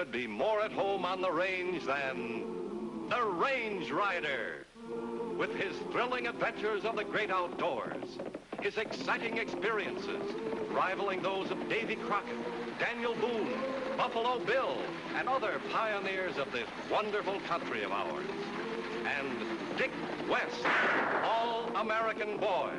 could be more at home on the range than the Range Rider. With his thrilling adventures of the great outdoors, his exciting experiences rivaling those of Davy Crockett, Daniel Boone, Buffalo Bill, and other pioneers of this wonderful country of ours. And Dick West, All-American Boy.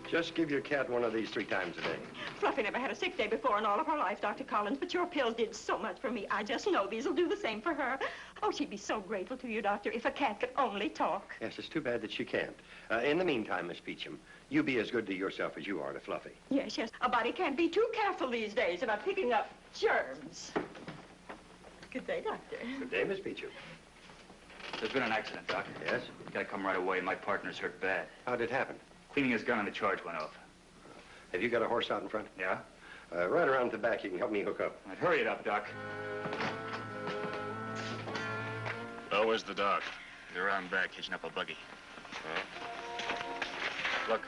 Just give your cat one of these 3 times a day. Fluffy never had a sick day before in all of her life, Dr. Collins, but your pills did so much for me. I just know these will do the same for her. Oh, she'd be so grateful to you, Doctor, if a cat could only talk. Yes, it's too bad that she can't. In the meantime, Miss Peachum, you be as good to yourself as you are to Fluffy. Yes, yes. A body can't be too careful these days about picking up germs. Good day, Doctor. Good day, Miss Peachum. There's been an accident, Doc. Yes? You gotta come right away. My partner's hurt bad. How did it happen? Cleaning his gun and the charge went off. Have you got a horse out in front? Yeah? Right around the back, you can help me hook up. I'd hurry it up, Doc. Oh, where's the doc? They're around back, hitching up a buggy. Huh? Look.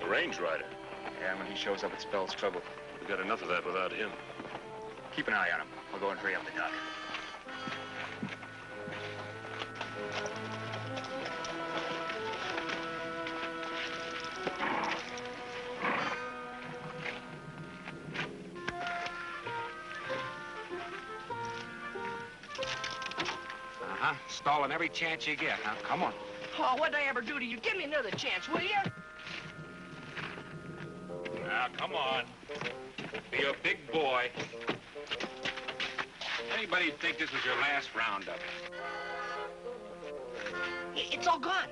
The Range Rider. Yeah, when he shows up, it spells trouble. We got enough of that without him. Keep an eye on him. I'll go and hurry up the doc. Stalling every chance you get, huh? Come on. Oh, what'd I ever do to you? Give me another chance, will you? Now, come on. Be a big boy. Anybody'd think this was your last roundup. It's all gone.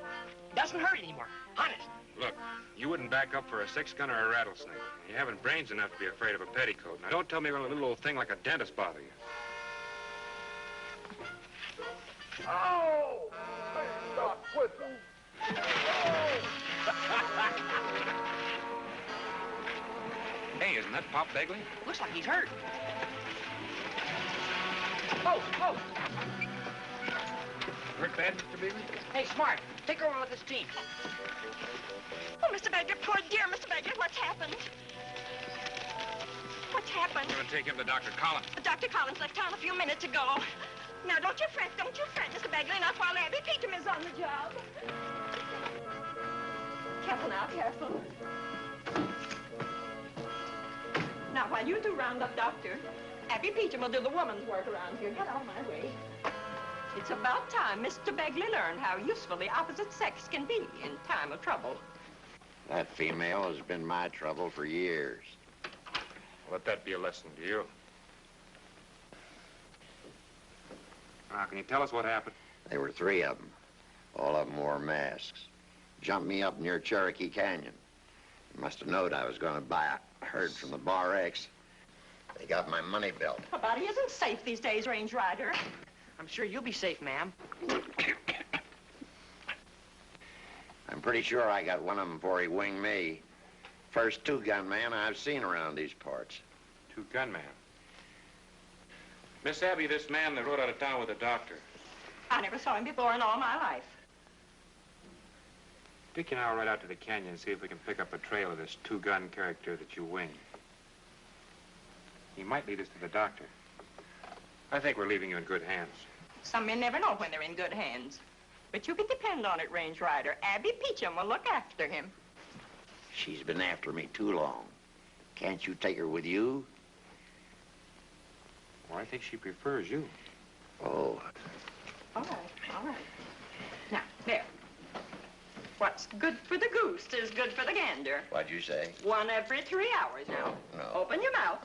Doesn't hurt anymore. Honest. Look, you wouldn't back up for a 6-gun or a rattlesnake. You haven't brains enough to be afraid of a petticoat. Now, don't tell me about a little old thing like a dentist bother you. Oh! Stop whipping. Hey, isn't that Pop Begley? Looks like he's hurt. Oh, oh! Hurt bad, Mr. Begley? Hey, Smart, take over with this team. Oh, Mr. Bagley, poor dear Mr. Bagley, what's happened? What's happened? I'm gonna take him to Dr. Collins. Dr. Collins left town a few minutes ago. Now, don't you fret, Mr. Bagley, not while Abby Peachum is on the job. Careful now, careful. Now, while you two round up Doctor, Abby Peachum will do the woman's work around here. Get out of my way. It's about time Mr. Bagley learned how useful the opposite sex can be in time of trouble. That female has been my trouble for years. Let that be a lesson to you. Now, can you tell us what happened? There were 3 of them. All of them wore masks. Jumped me up near Cherokee Canyon. Must have known I was going to buy a herd from the Bar X. They got my money belt. A body isn't safe these days, Range Rider. I'm sure you'll be safe, ma'am. I'm pretty sure I got one of them before he winged me. First 2-gun man I've seen around these parts. 2-gun man. Miss Abby, this man that rode out of town with the doctor. I never saw him before in all my life. Dickie and I will ride out to the canyon and see if we can pick up a trail of this 2-gun character that you winged. He might lead us to the doctor. I think we're leaving you in good hands. Some men never know when they're in good hands. But you can depend on it, Range Rider. Abby Peachum will look after him. She's been after me too long. Can't you take her with you? Well, I think she prefers you. Oh. All right. Now, there. What's good for the goose is good for the gander. What'd you say? 1 every 3 hours now. No. Open your mouth.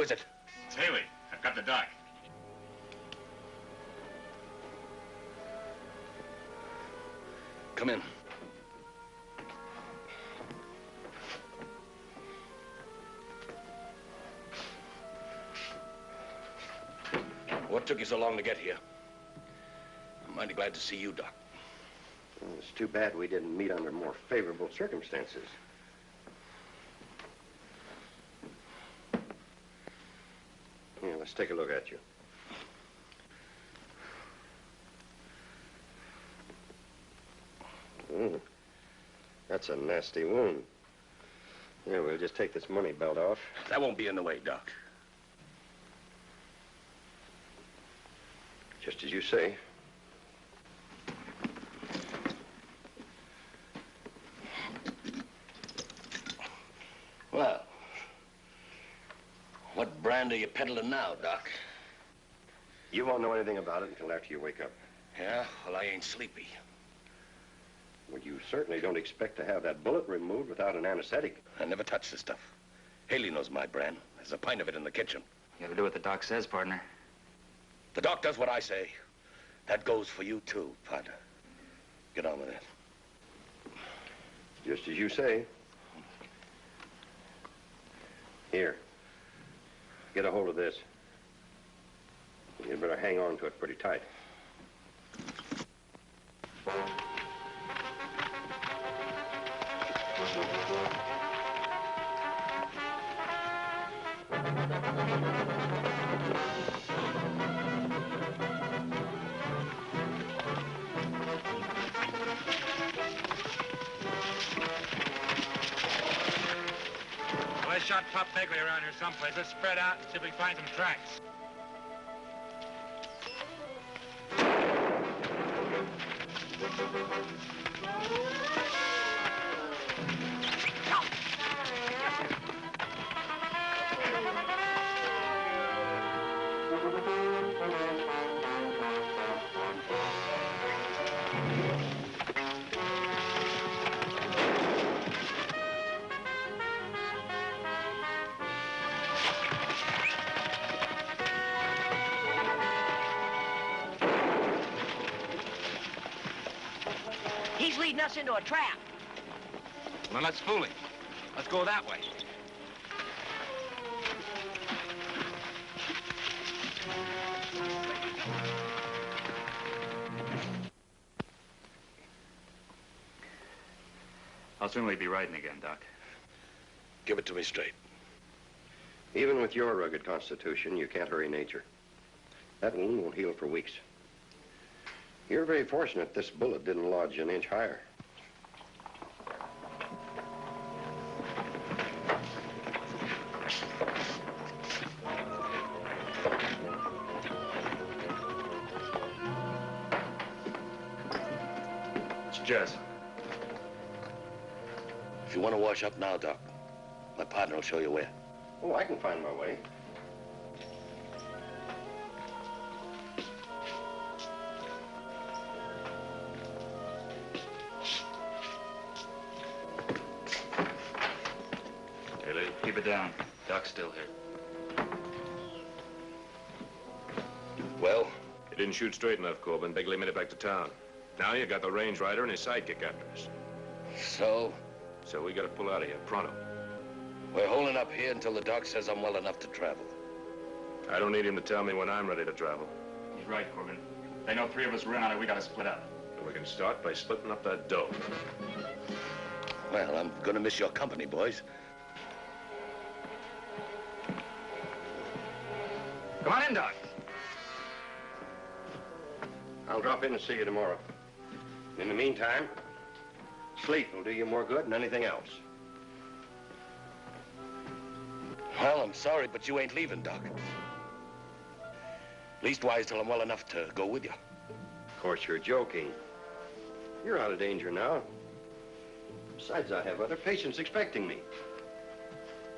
is it? It's Haley. I've got the doc. Come in. What took you so long to get here? I'm mighty glad to see you, Doc. Well, it's too bad we didn't meet under more favorable circumstances. Here, let's take a look at you. That's a nasty wound. Yeah, we'll just take this money belt off. That won't be in the way, Doc. Just as you say. Well, what brand are you peddling now, Doc? You won't know anything about it until after you wake up. Yeah? Well, I ain't sleepy. Well, you certainly don't expect to have that bullet removed without an anesthetic. I never touch this stuff. Haley knows my brand. There's a pint of it in the kitchen. You gotta do what the doc says, partner. The doc does what I say. That goes for you, too, partner. Get on with it. Just as you say. Here. Get a hold of this. You'd better hang on to it pretty tight. Well, I shot Pop Begley around here someplace. Let's spread out and see if we can find some tracks. He's leading us into a trap. Well, let's fool him. Let's go that way. How soon will he be riding again, Doc? Give it to me straight. Even with your rugged constitution, you can't hurry nature. That wound won't heal for weeks. You're very fortunate this bullet didn't lodge an inch higher. It's Jess. If you want to wash up now, Doc, my partner will show you where. Oh, I can find my way. Haley, keep it down. Doc's still here. Well? You didn't shoot straight enough, Corbin. Begley made it back to town. Now you got the range rider and his sidekick after us. So? So we gotta pull out of here, pronto. We're holding up here until the doc says I'm well enough to travel. I don't need him to tell me when I'm ready to travel. He's right, Corbin. They know 3 of us were in on it. We gotta split up. And we can start by splitting up that dough. Well, I'm gonna miss your company, boys. Come on in, Doc. I'll drop in and see you tomorrow. In the meantime, sleep will do you more good than anything else. Well, I'm sorry, but you ain't leaving, Doc. Leastwise till I'm well enough to go with you. Of course, you're joking. You're out of danger now. Besides, I have other patients expecting me.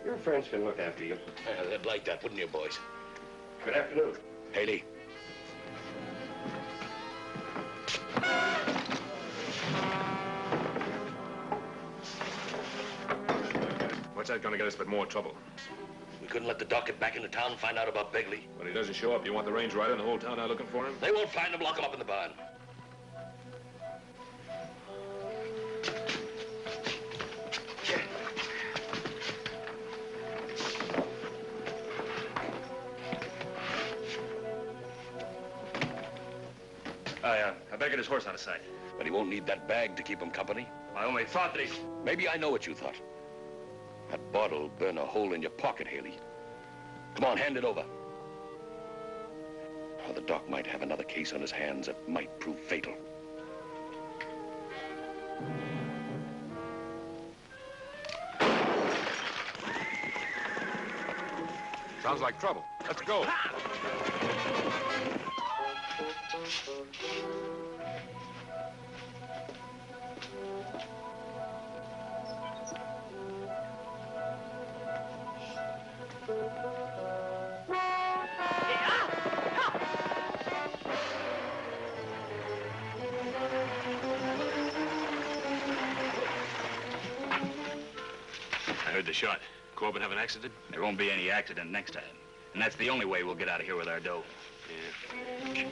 Your friends can look after you. Yeah, they'd like that, wouldn't you, boys? Good afternoon. Haley. What's that gonna get us but more trouble? We couldn't let the doc get back into town and find out about Begley. When he doesn't show up, you want the range rider and the whole town out looking for him? They won't find him, lock him up in the barn. I begged his horse out of sight. But he won't need that bag to keep him company. I only thought that he... Maybe I know what you thought. That bottle'll burn a hole in your pocket, Haley. Come on, hand it over. Or the doc might have another case on his hands that might prove fatal. Sounds like trouble. Let's go. I heard the shot. Corbin have an accident? There won't be any accident next time. And that's the only way we'll get out of here with our dough. Yeah.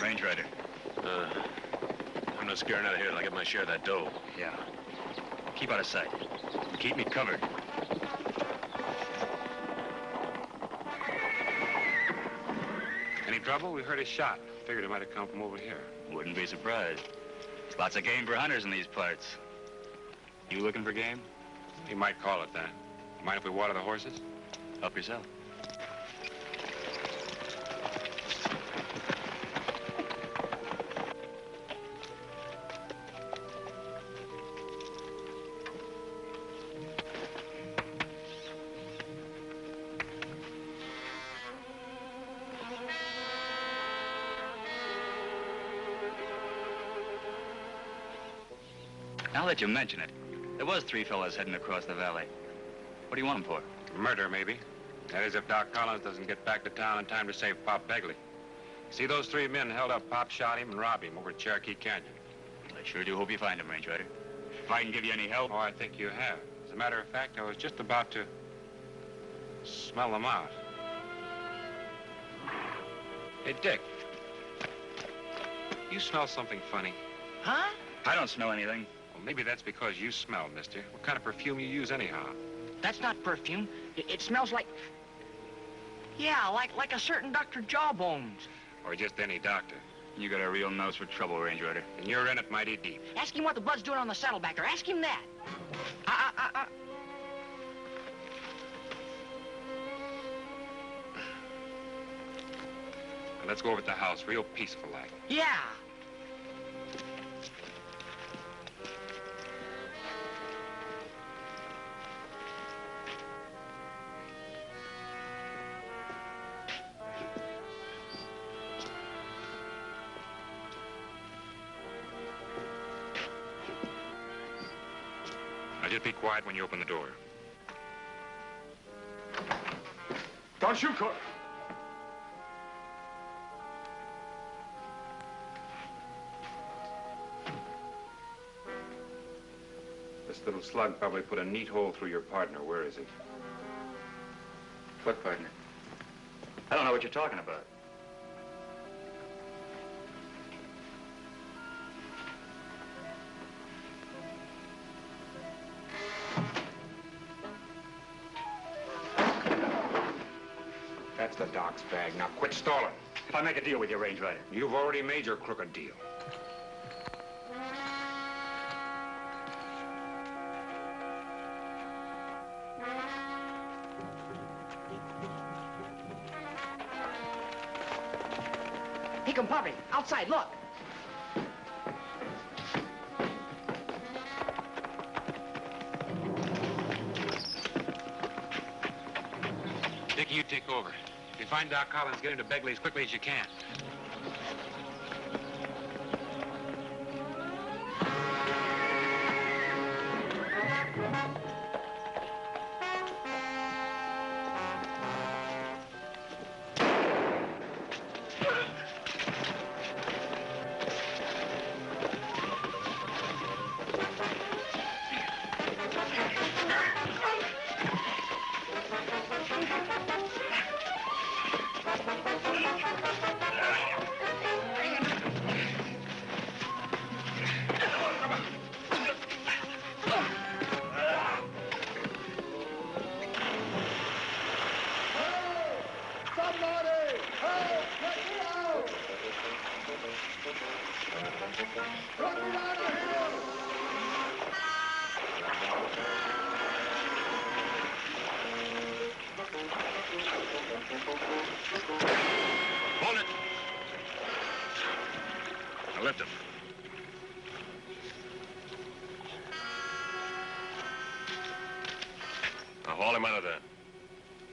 Range rider. I'm not scaring out of here till I get my share of that dough. Yeah. Keep out of sight. Keep me covered. Any trouble? We heard a shot. Figured it might have come from over here. Wouldn't be surprised. There's lots of game for hunters in these parts. You looking for game? You might call it that. Mind if we water the horses? Help yourself. Now that you mention it, there was 3 fellas heading across the valley. What do you want them for? Murder, maybe. That is, if Doc Collins doesn't get back to town in time to save Pop Begley. See, those 3 men held up Pop, shot him, and robbed him over at Cherokee Canyon. I sure do hope you find him, Range Rider. If I can give you any help... Oh, I think you have. As a matter of fact, I was just about to smell them out. Hey, Dick. You smell something funny. Huh? I don't smell anything. Well, maybe that's because you smell, mister. What kind of perfume you use anyhow? That's not perfume. It smells like... Yeah, like a certain Dr. Jawbones. Or just any doctor. You got a real nose for trouble, Range Rider. And you're in it mighty deep. Ask him what the blood's doing on the saddleback, or ask him that. Now, let's go over to the house, real peaceful like. Yeah. Now, just be quiet when you open the door. Don't shoot, Court. This little slug probably put a neat hole through your partner. Where is he? What partner? I don't know what you're talking about. That's the doc's bag. Now quit stalling. If I make a deal with you, Range Rider. You've already made your crooked deal. He come puppy. Outside, look. Dickie, you take over. If you find Doc Collins, get him to Begley as quickly as you can. Hold it. Now lift him. Now haul him out of there.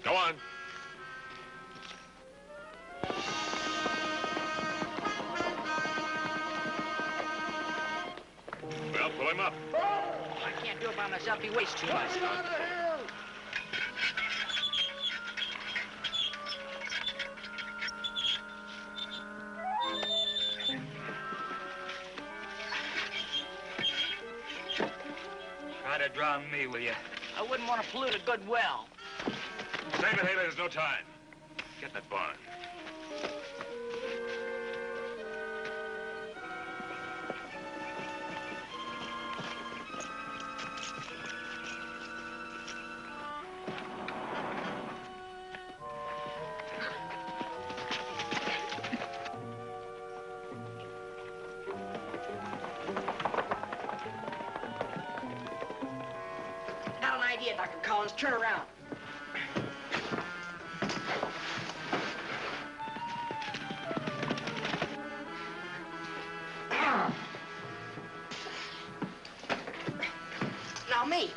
Go on. Well, pull him up. I can't do it by myself. He weighs too much. Try to drown me, will you? I wouldn't want to pollute a good well. Save it, Haley. There's no time. Get in that barn. Not an idea, Dr. Collins. Turn around. Now me.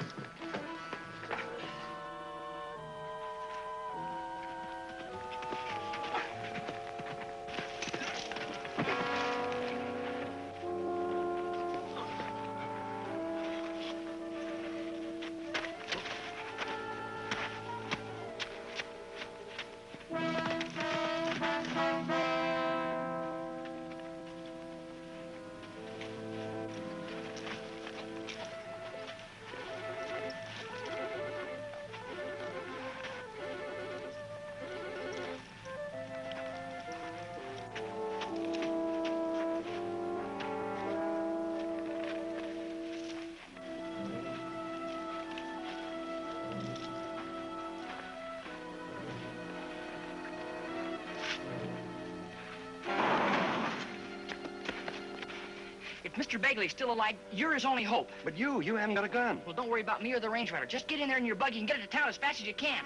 If Mr. Begley's still alive, you're his only hope. But you haven't got a gun. Well, don't worry about me or the range rider. Just get in there in your buggy and get it to town as fast as you can.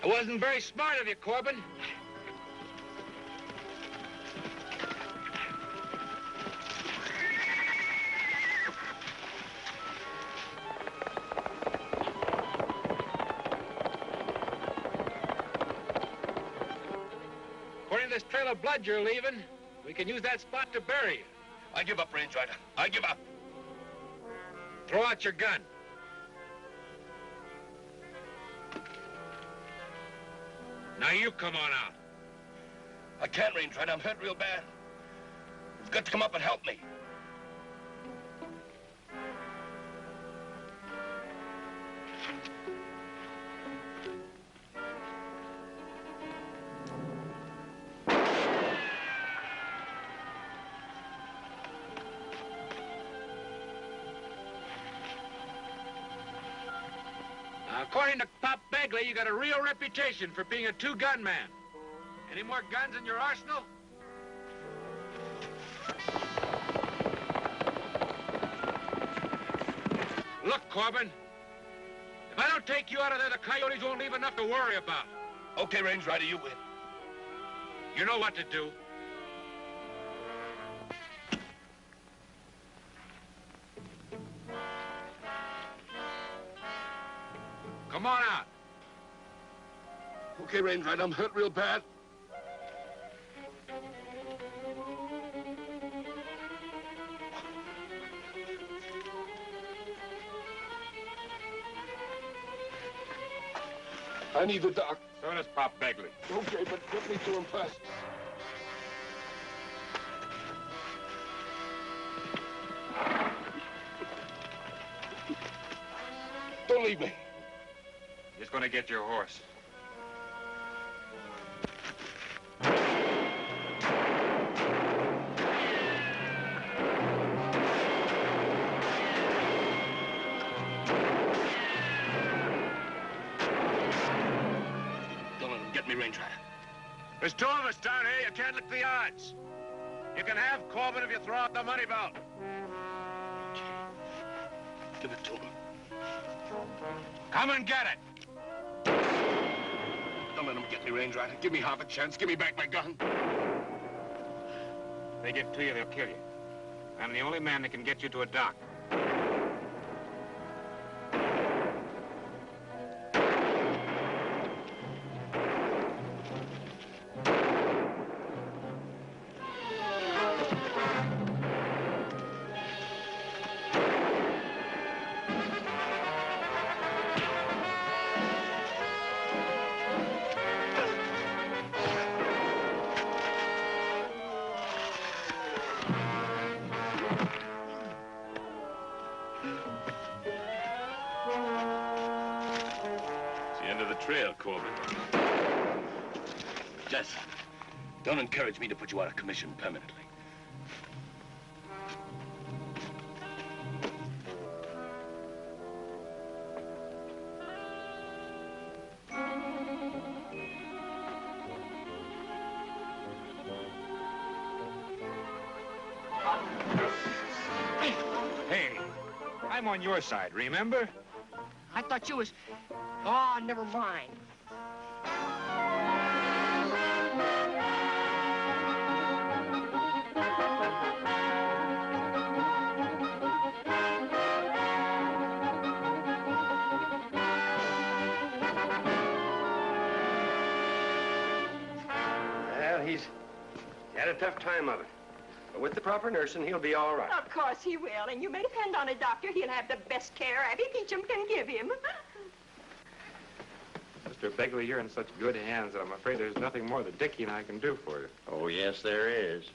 It wasn't very smart of you, Corbin. According to this trail of blood you're leaving, we can use that spot to bury you. I give up, Range Rider. I give up. Throw out your gun. Now you come on out. I can't, Range Rider. I'm hurt real bad. You've got to come up and help me. Now, according to Pop Begley, you got a real reputation for being a two-gun man. Any more guns in your arsenal? Look, Corbin, if I don't take you out of there, the coyotes won't leave enough to worry about. Okay, Range Rider, you win. You know what to do. Come on out. Okay, Range Rider, I'm hurt real bad. I need the doc. So does Pop Begley. Okay, but get me to him fast. Don't leave me. Just gonna get your horse. Don't let him get me, Range Rider. There's two of us down here. You can't lick the odds. You can have Corbin if you throw out the money belt. Give it to him. Come and get it. Don't let him get me, Range Rider. Give me half a chance. Give me back my gun. If they get to you, they'll kill you. I'm the only man that can get you to a dock. Trail, Corbin. Jess, don't encourage me to put you out of commission permanently. Hey, I'm on your side, remember? I thought you was... Oh, never mind. Well, he's had a tough time of it. But with the proper nursing, he'll be all right. Of course he will, and you may depend on it, Doctor. He'll have the best care Abby Peachum can give him. Mr. Begley, you're in such good hands that I'm afraid there's nothing more that Dickie and I can do for you. Oh, yes, there is.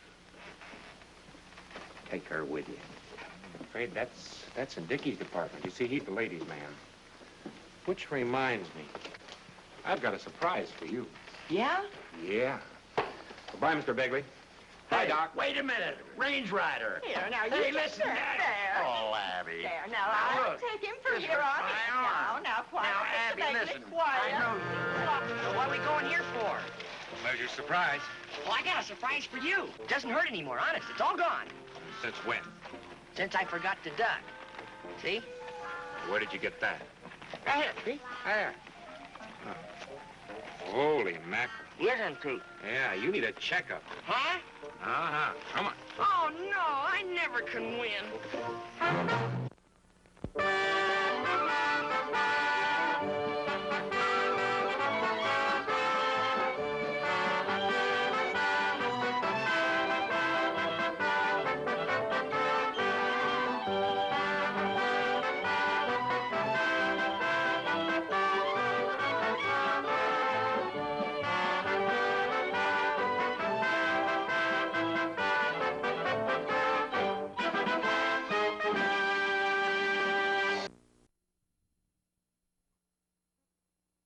Take her with you. I'm afraid that's in Dickie's department. You see, he's the ladies' man. Which reminds me, I've got a surprise for you. Yeah? Yeah. Goodbye, Mr. Begley. Hi, Doc. Wait a minute. Range Rider. Here, now, Hey, you listen, sit there. Oh, Abby. There, now, I'll look, take him from this here hurts on in. my arm. Now, quiet. Now, Mr. Abby, Begley, listen. quiet. I know you. So what are we going here for? There's your surprise. Well, I got a surprise for you. It doesn't hurt anymore, honest. It's all gone. Since when? Since I forgot to duck. See? Where did you get that? Right here, see? Right here. Holy mackerel. Isn't true. Yeah, you need a checkup. Huh? Uh-huh. Come on. Oh, no, I never can win.